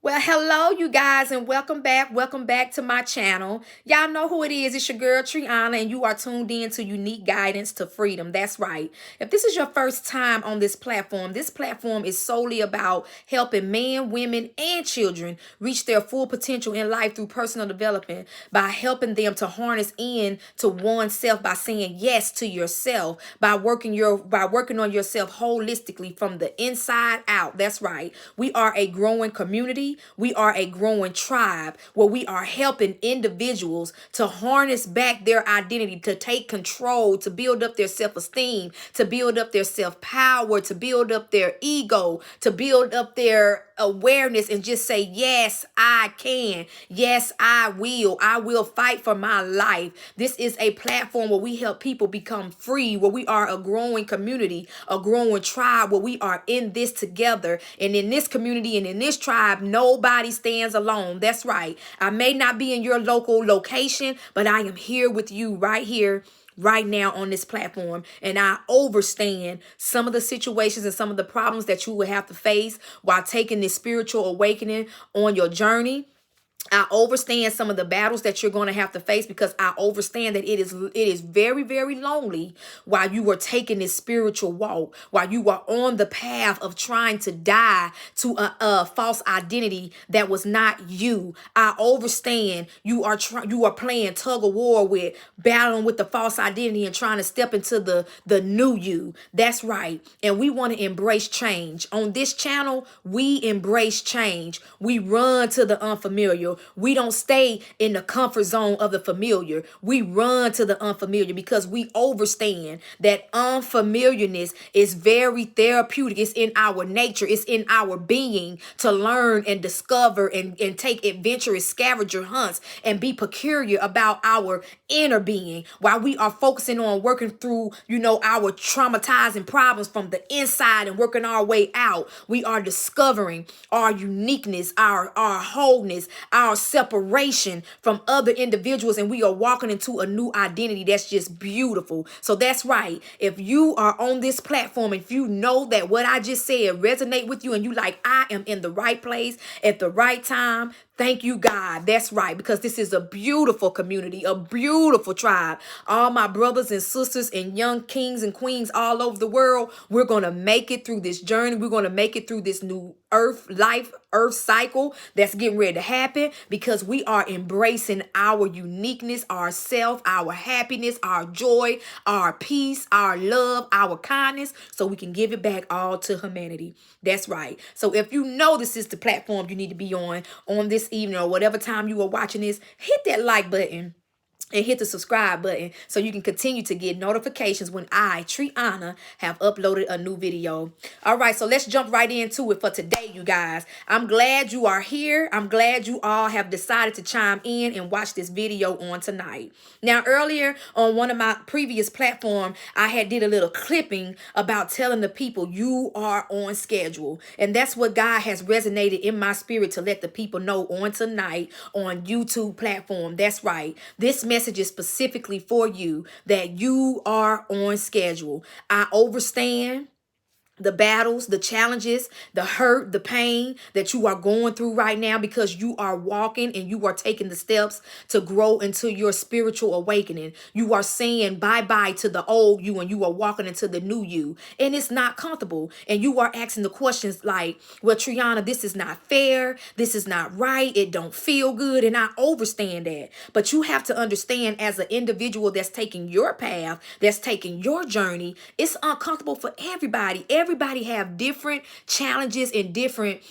Well, hello, you guys, and welcome back. Welcome back to my channel. Y'all know who it is. It's your girl, Triana, and you are tuned in to Unique Guidance to Freedom. That's right. If this is your first time on this platform is solely about helping men, women, and children reach their full potential in life through personal development by helping them to harness in to oneself by saying yes to yourself, by working on yourself holistically from the inside out. That's right. We are a growing community. We are a growing tribe where we are helping individuals to harness back their identity, to take control, to build up their self-esteem, to build up their self-power, to build up their ego, to build up their awareness and just say, yes, I can. Yes, I will. I will fight for my life. This is a platform where we help people become free, where we are a growing community, a growing tribe, where we are in this together. And in this community and in this tribe, nobody stands alone. That's right. I may not be in your local location, but I am here with you right here right now on this platform, and I understand some of the situations and some of the problems that you will have to face while taking this spiritual awakening on your journey. I understand some of the battles that you're going to have to face, because I understand that it is very, very lonely while you are taking this spiritual walk, while you are on the path of trying to die to a false identity that was not you. I understand you are playing tug of war with battling with the false identity and trying to step into the new you. That's right. And we want to embrace change. On this channel, we embrace change. We run to the unfamiliar. We don't stay in the comfort zone of the familiar. We run to the unfamiliar because we understand that unfamiliarness is very therapeutic. It's in our nature. It's in our being to learn and discover and take adventurous scavenger hunts and be peculiar about our inner being, while we are focusing on working through, our traumatizing problems from the inside and working our way out. We are discovering our uniqueness, our wholeness, our separation from other individuals, and we are walking into a new identity that's just beautiful. So that's right. If you are on this platform, if you know that what I just said resonate with you and you like, I am in the right place at the right time, thank you, God. That's right, because this is a beautiful community, a beautiful tribe. All my brothers and sisters and young kings and queens all over the world, we're going to make it through this journey. We're going to make it through this new earth cycle that's getting ready to happen, because we are embracing our uniqueness, our self, our happiness, our joy, our peace, our love, our kindness, so we can give it back all to humanity. That's right. So if you know this is the platform you need to be on this evening or whatever time you are watching this, hit that like button and hit the subscribe button so you can continue to get notifications when I, Triana, have uploaded a new video. All right, so let's jump right into it for today, you guys. I'm glad you are here. I'm glad you all have decided to chime in and watch this video on tonight. Now, earlier on one of my previous platforms, I had did a little clipping about telling the people you are on schedule. And that's what God has resonated in my spirit to let the people know on tonight on YouTube platform. That's right. This message is specifically for you, that you are on schedule. I understand the battles, the challenges, the hurt, the pain that you are going through right now, because you are walking and you are taking the steps to grow into your spiritual awakening. You are saying bye-bye to the old you and you are walking into the new you. And it's not comfortable. And you are asking the questions like, well, Triana, this is not fair. This is not right. It don't feel good. And I understand that. But you have to understand, as an individual that's taking your path, that's taking your journey, it's uncomfortable for everybody. Everybody have different challenges and different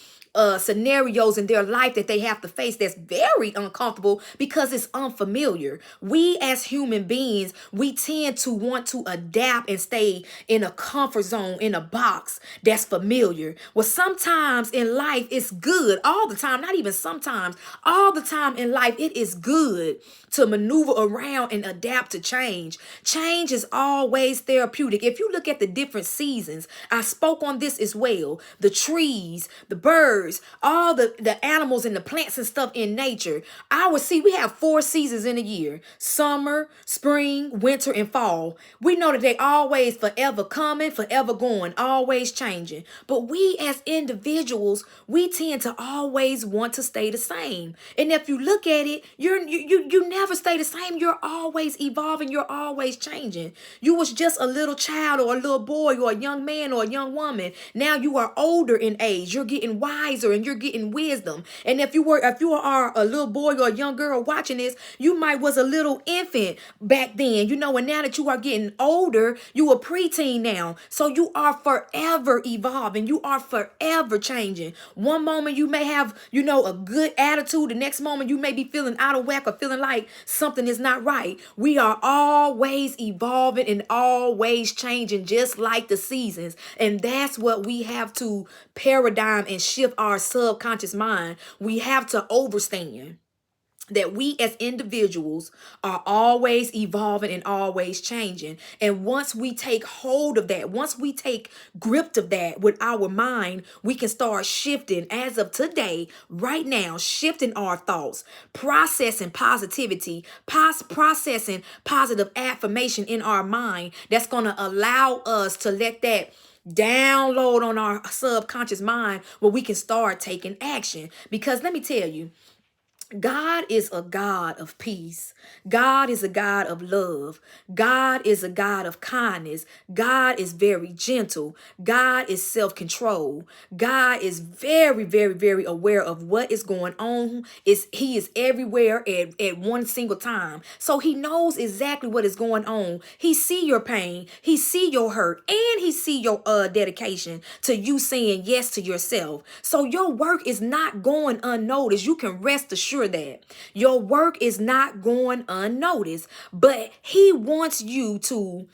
scenarios in their life that they have to face that's very uncomfortable because it's unfamiliar. We as human beings, we tend to want to adapt and stay in a comfort zone, in a box that's familiar. Well, sometimes in life it's good, all the time, not even sometimes, all the time in life it is good to maneuver around and adapt to change. Change is always therapeutic. If you look at the different seasons, I spoke on this as well. The trees, the birds, birds, all the animals and the plants and stuff in nature. We have 4 seasons in a year: summer, spring, winter, and fall. We know that they always forever coming, forever going, always changing. But we as individuals, we tend to always want to stay the same. And if you look at it, you never stay the same. You're always evolving, you're always changing. You was just a little child or a little boy or a young man or a young woman. Now you are older in age. You're getting wiser and you're getting wisdom. And if you are a little boy or a young girl watching this, you might was a little infant back then, and now that you are getting older, you a preteen now. So you are forever evolving. You are forever changing. One moment you may have, a good attitude. The next moment you may be feeling out of whack or feeling like something is not right. We are always evolving and always changing, just like the seasons. And that's what we have to paradigm and shift our subconscious mind. We have to understand that we as individuals are always evolving and always changing. And once we take hold of that, once we take grip of that with our mind, we can start shifting as of today, right now, shifting our thoughts, processing positivity, processing positive affirmation in our mind that's going to allow us to let that download on our subconscious mind where we can start taking action. Because let me tell you, God is a God of peace. God is a God of love. God is a God of kindness. God is very gentle. God is self-control. God is very, very, very aware of what is going on. He is everywhere at one single time. So he knows exactly what is going on. He see your pain. He see your hurt. And he see your dedication to you saying yes to yourself. So your work is not going unnoticed. You can rest assured that your work is not going unnoticed, but he wants you to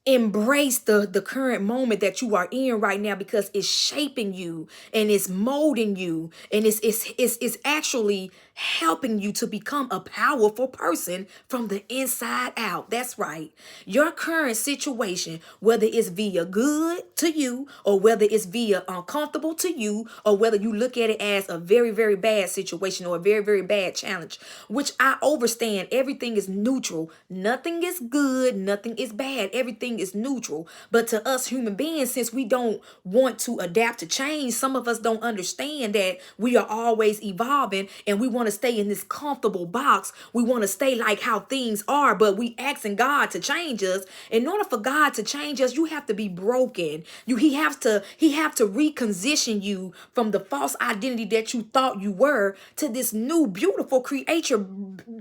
embrace the current moment that you are in right now, because it's shaping you and it's molding you, and it's actually helping you to become a powerful person from the inside out. That's right. Your current situation, whether it's via good to you or whether it's via uncomfortable to you, or whether you look at it as a very, very bad situation or a very, very bad challenge, which I understand, everything is neutral. Nothing is good, nothing is bad. Everything is neutral. But to us human beings, since we don't want to adapt to change, some of us don't understand that we are always evolving and we want to stay in this comfortable box. We want to stay like how things are, but we asking God to change us. In order for God to change us, you have to be broken. He have to recondition you from the false identity that you thought you were to this new beautiful creature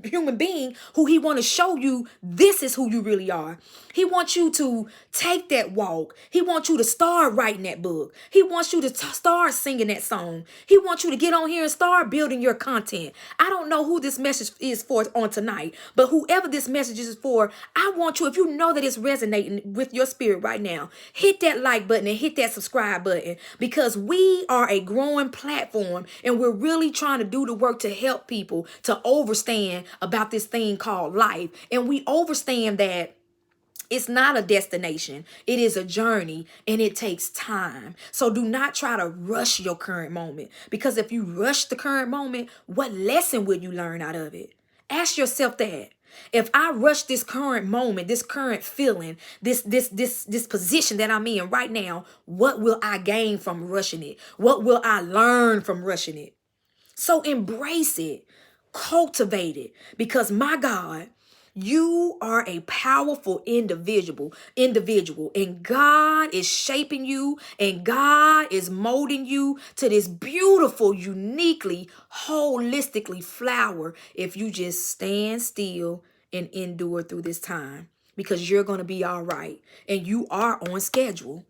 human being who he want to show you this is who you really are. He wants you to take that walk. He wants you to start writing that book. He wants you to start singing that song. He wants you to get on here and start building your content. I don't know who this message is for on tonight, but whoever this message is for, I want you, if you know that it's resonating with your spirit right now, hit that like button and hit that subscribe button, because we are a growing platform and we're really trying to do the work to help people to understand about this thing called life. And we understand that it's not a destination. It is a journey, and it takes time. So do not try to rush your current moment, because if you rush the current moment, what lesson will you learn out of it? Ask yourself that. If I rush this current moment, this current feeling, this position that I'm in right now, what will I gain from rushing it? What will I learn from rushing it? So embrace it, cultivate it, because my God, you are a powerful individual, and God is shaping you, and God is molding you to this beautiful, uniquely, holistically flower if you just stand still and endure through this time, because you're going to be all right, and you are on schedule.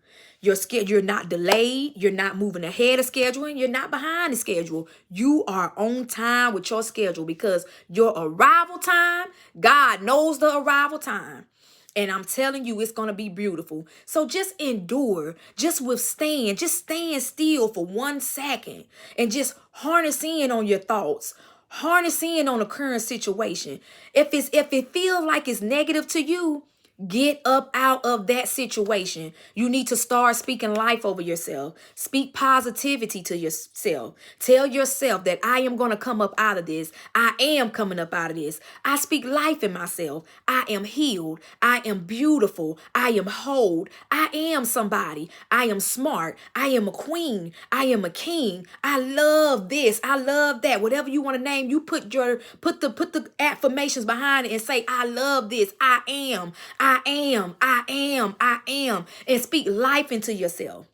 You're not delayed. You're not moving ahead of schedule, and you're not behind the schedule. You are on time with your schedule, because your arrival time, God knows the arrival time. And I'm telling you, it's going to be beautiful. So just endure, just withstand, just stand still for 1 second and just harness in on your thoughts. Harness in on the current situation. If it feels like it's negative to you, Get up out of that situation. You need to start speaking life over yourself. Speak positivity to yourself. Tell yourself that I am going to come up out of this. I am coming up out of this. I speak life in myself. I am healed. I am beautiful. I am whole. I am somebody. I am smart. I am a queen. I am a king. I love this. I love that. Whatever you want to name, you put the affirmations behind it and say, I love this. I am. I am, I am, I am, and speak life into yourself.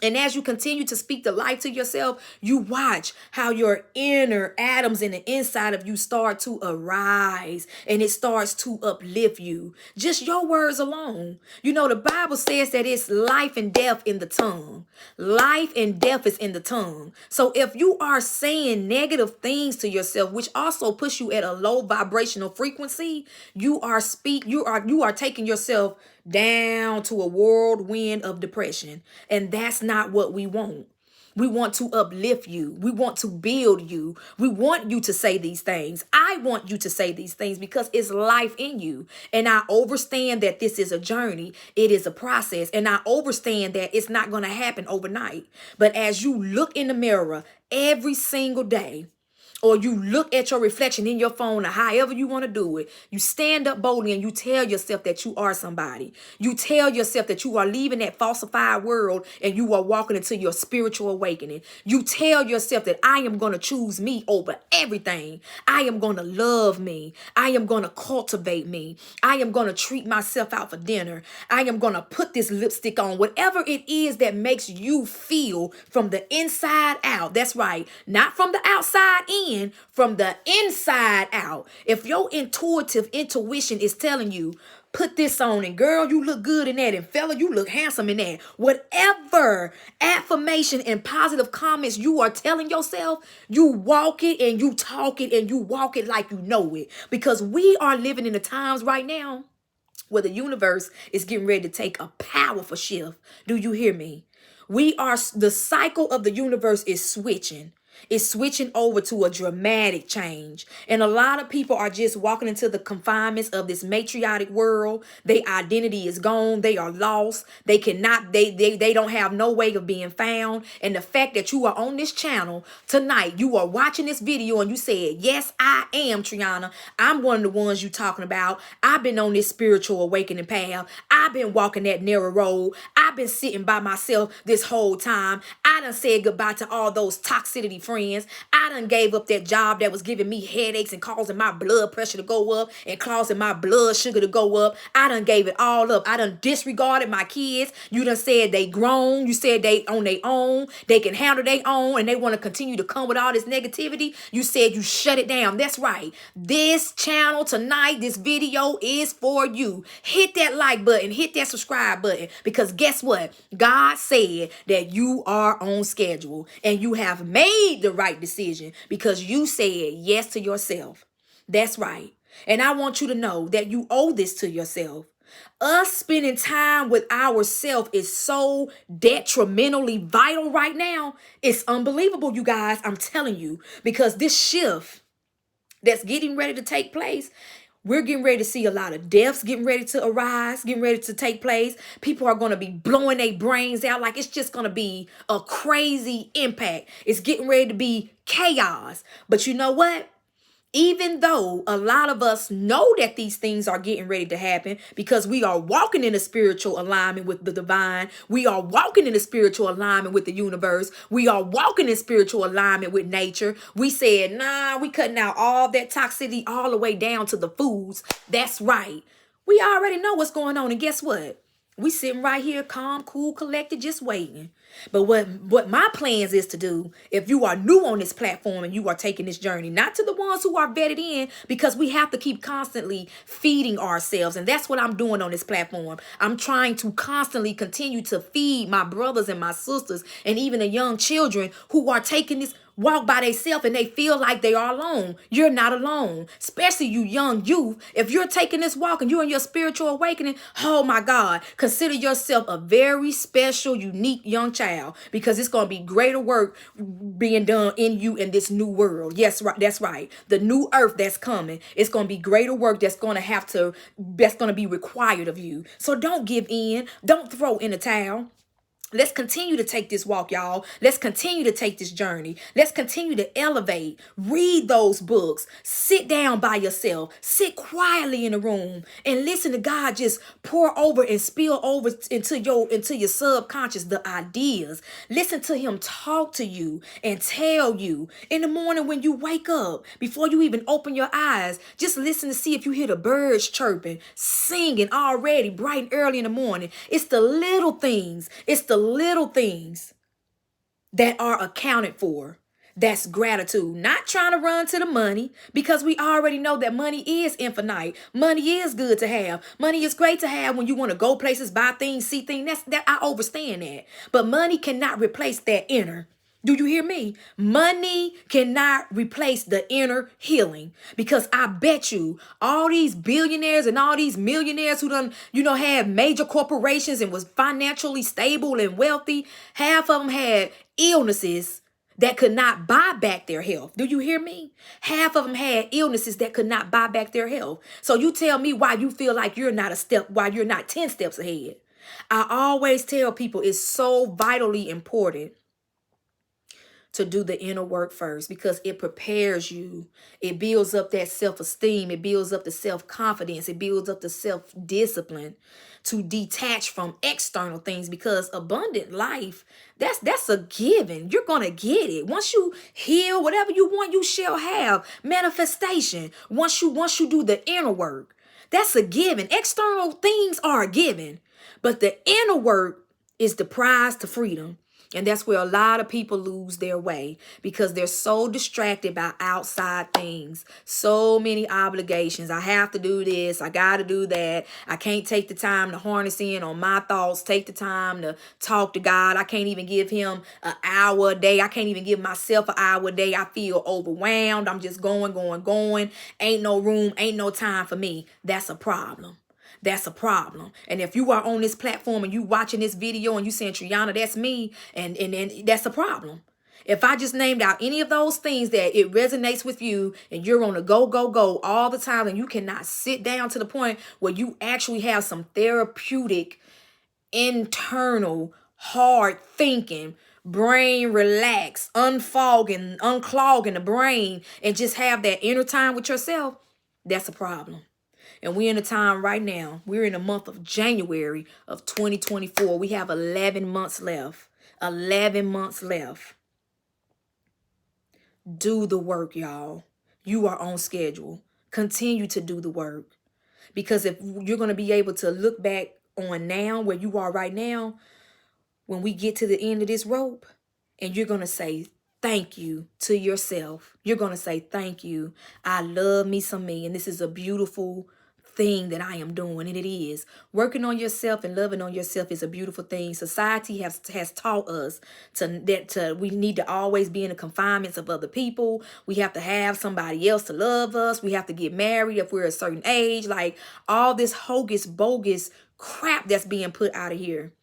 And as you continue to speak the life to yourself, you watch how your inner atoms in the inside of you start to arise and it starts to uplift you. Just your words alone. You know, the Bible says that it's life and death in the tongue. Life and death is in the tongue. So if you are saying negative things to yourself, which also puts you at a low vibrational frequency, you are taking yourself down to a whirlwind of depression. And that's not what we want. We want to uplift you. We want to build you. We want you to say these things. I want you to say these things because it's life in you. And I understand that this is a journey. It is a process. And I understand that it's not going to happen overnight. But as you look in the mirror every single day, or you look at your reflection in your phone or however you want to do it, you stand up boldly and you tell yourself that you are somebody. You tell yourself that you are leaving that falsified world and you are walking into your spiritual awakening. You tell yourself that I am going to choose me over everything. I am going to love me. I am going to cultivate me. I am going to treat myself out for dinner. I am going to put this lipstick on. Whatever it is that makes you feel from the inside out. That's right. Not from the outside in. From the inside out. If your intuition is telling you, put this on, and girl, you look good in that, and fella, you look handsome in that. Whatever affirmation and positive comments you are telling yourself, you walk it and you talk it and you walk it like you know it. Because we are living in the times right now where the universe is getting ready to take a powerful shift. Do you hear me? The cycle of the universe is switching. It's switching over to a dramatic change. And a lot of people are just walking into the confinements of this matriotic world. Their identity is gone. They are lost. They don't have no way of being found. And the fact that you are on this channel tonight, you are watching this video and you said, yes, I am Triana. I'm one of the ones you talking about. I've been on this spiritual awakening path. I've been walking that narrow road. I've been sitting by myself this whole time. I done said goodbye to all those toxicity friends. I done gave up that job that was giving me headaches and causing my blood pressure to go up and causing my blood sugar to go up. I done gave it all up. I done disregarded my kids. You done said they grown. You said they on their own. They can handle their own and they want to continue to come with all this negativity. You said you shut it down. That's right. This channel tonight, this video is for you. Hit that like button. Hit that subscribe button. Because guess what? God said that you are on schedule and you have made the right decision because you said yes to yourself. That's right. And I want you to know that you owe this to yourself. Us spending time with ourselves is so detrimentally vital right now. It's unbelievable, you guys. I'm telling you, because this shift that's getting ready to take place, we're getting ready to see a lot of deaths getting ready to arise, getting ready to take place. People are going to be blowing their brains out like it's just going to be a crazy impact. It's getting ready to be chaos. But you know what? Even though a lot of us know that these things are getting ready to happen because we are walking in a spiritual alignment with the divine. We are walking in a spiritual alignment with the universe. We are walking in spiritual alignment with nature. We said, nah, we cutting out all that toxicity all the way down to the foods. That's right. We already know what's going on. And guess what? We sitting right here calm, cool, collected, just waiting. But what my plans is to do, if you are new on this platform and you are taking this journey, not to the ones who are vetted in, because we have to keep constantly feeding ourselves. And that's what I'm doing on this platform. I'm trying to constantly continue to feed my brothers and my sisters and even the young children who are taking this walk by themselves and they feel like they are alone. You're not alone, especially you young youth. If you're taking this walk and you're in your spiritual awakening, oh my God, consider yourself a very special, unique young child child, because it's going to be greater work being done in you in this new world. Yes, right. That's right. The new earth that's coming. It's going to be greater work that's going to be required of you. So don't give in. Don't throw in the towel. Let's continue to take this walk, y'all. Let's continue to take this journey. Let's continue to elevate. Read those books. Sit down by yourself. Sit quietly in the room and listen to God just pour over and spill over into your subconscious the ideas. Listen to him talk to you and tell you. In the morning when you wake up, before you even open your eyes, just listen to see if you hear the birds chirping, singing already bright and early in the morning. It's the little things. It's the little things that are accounted for. That's gratitude. Not trying to run to the money, because we already know that money is infinite. Money is good to have. Money is great to have when you want to go places, buy things, see things. I understand that. But money cannot replace that inner. Do you hear me? Money cannot replace the inner healing, because I bet you all these billionaires and all these millionaires who done, had major corporations and was financially stable and wealthy, half of them had illnesses that could not buy back their health. Do you hear me? Half of them had illnesses that could not buy back their health. So you tell me why you feel like why you're not 10 steps ahead. I always tell people it's so vitally important to do the inner work first, because it prepares you. It builds up that self-esteem. It builds up the self-confidence. It builds up the self-discipline to detach from external things, because abundant life, that's a given. You're going to get it. Once you heal, whatever you want, you shall have manifestation. Once you do the inner work, that's a given. External things are a given, but the inner work is the prize to freedom. And that's where a lot of people lose their way, because they're so distracted by outside things. So many obligations. I have to do this. I got to do that. I can't take the time to harness in on my thoughts. Take the time to talk to God. I can't even give him an hour a day. I can't even give myself an hour a day. I feel overwhelmed. I'm just going. Ain't no room. Ain't no time for me. That's a problem. That's a problem. And if you are on this platform and you watching this video and you saying, Triana, that's me, and that's a problem. If I just named out any of those things that it resonates with you, and you're on a go all the time, and you cannot sit down to the point where you actually have some therapeutic, internal, hard thinking, brain relax, unclogging the brain, and just have that inner time with yourself, that's a problem. And we're in a time right now. We're in the month of January of 2024. We have 11 months left. 11 months left. Do the work, y'all. You are on schedule. Continue to do the work. Because if you're going to be able to look back on now, where you are right now, when we get to the end of this rope, and you're going to say thank you to yourself. You're going to say thank you. I love me some me. And this is a beautiful thing that I am doing, and it is. Working on yourself and loving on yourself is a beautiful thing. Society has taught us that we need to always be in the confinements of other people. We have to have somebody else to love us. We have to get married if we're a certain age. Like all this hocus bogus crap that's being put out of here.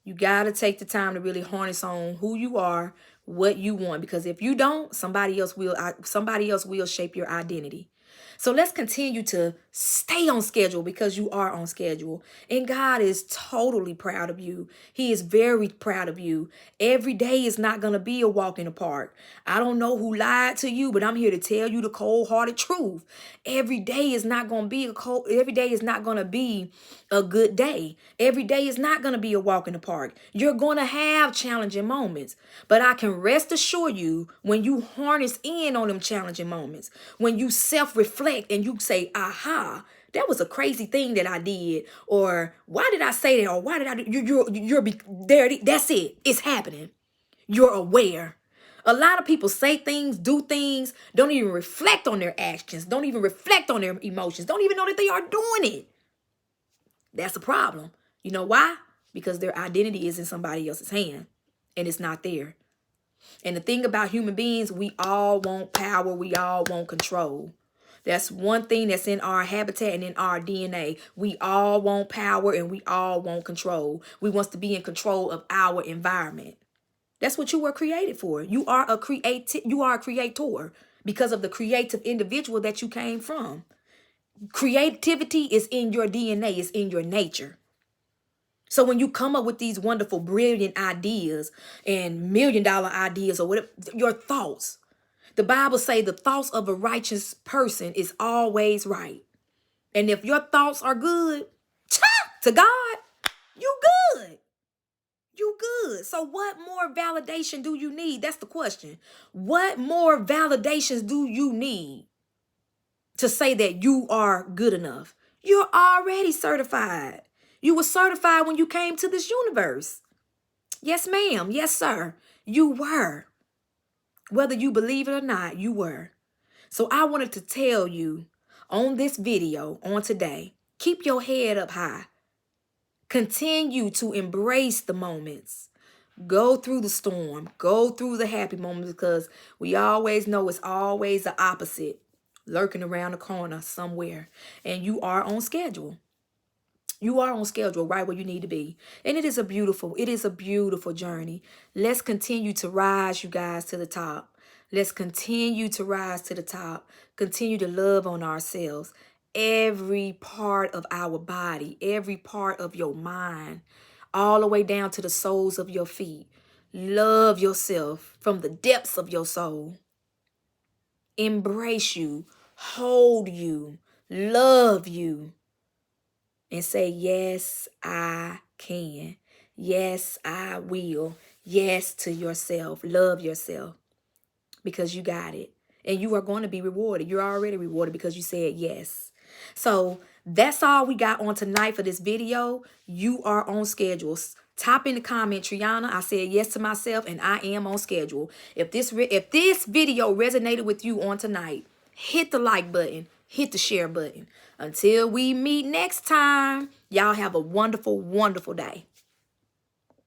You got to take the time to really harness on who you are, what you want, because if you don't, somebody else will shape your identity. So let's continue to stay on schedule, because you are on schedule. And God is totally proud of you. He is very proud of you. Every day is not going to be a walk in the park. I don't know who lied to you, but I'm here to tell you the cold-hearted truth. Every day is not going to be a good day. Every day is not going to be a walk in the park. You're going to have challenging moments. But I can rest assure you, when you harness in on them challenging moments, when you self-reflect and you say, aha, that was a crazy thing that I did, or why did I say that, or why did I do, you're there, that's it. It's happening. You're aware. A lot of people say things, do things, don't even reflect on their actions, don't even reflect on their emotions, don't even know that they are doing it. That's a problem. You know why? Because their identity is in somebody else's hand, and it's not there. And the thing about human beings, we all want power. We all want control. That's one thing that's in our habitat and in our DNA. We all want power and we all want control. We want to be in control of our environment. That's what you were created for. You are a creator because of the creative individual that you came from. Creativity is in your DNA, it's in your nature. So when you come up with these wonderful, brilliant ideas and $1 million ideas or whatever, your thoughts, the Bible say the thoughts of a righteous person is always right. And if your thoughts are good, to God, you good. You good. So what more validation do you need? That's the question. What more validations do you need to say that you are good enough? You're already certified. You were certified when you came to this universe. Yes, ma'am. Yes, sir. You were. Whether you believe it or not, you were. So I wanted to tell you on this video on today, keep your head up high. Continue to embrace the moments. Go through the storm. Go through the happy moments, because we always know it's always the opposite lurking around the corner somewhere. And you are on schedule. You are on schedule right where you need to be. And it is a beautiful journey. Let's continue to rise, you guys, to the top. Let's continue to rise to the top. Continue to love on ourselves. Every part of our body, every part of your mind, all the way down to the soles of your feet. Love yourself from the depths of your soul. Embrace you, hold you, love you. And say, yes, I can. Yes, I will. Yes to yourself. Love yourself. Because you got it. And you are going to be rewarded. You're already rewarded because you said yes. So that's all we got on tonight for this video. You are on schedule. Top in the comment, Triana, I said yes to myself and I am on schedule. If this video resonated with you on tonight, hit the like button. Hit the share button. Until we meet next time, y'all have a wonderful, wonderful day.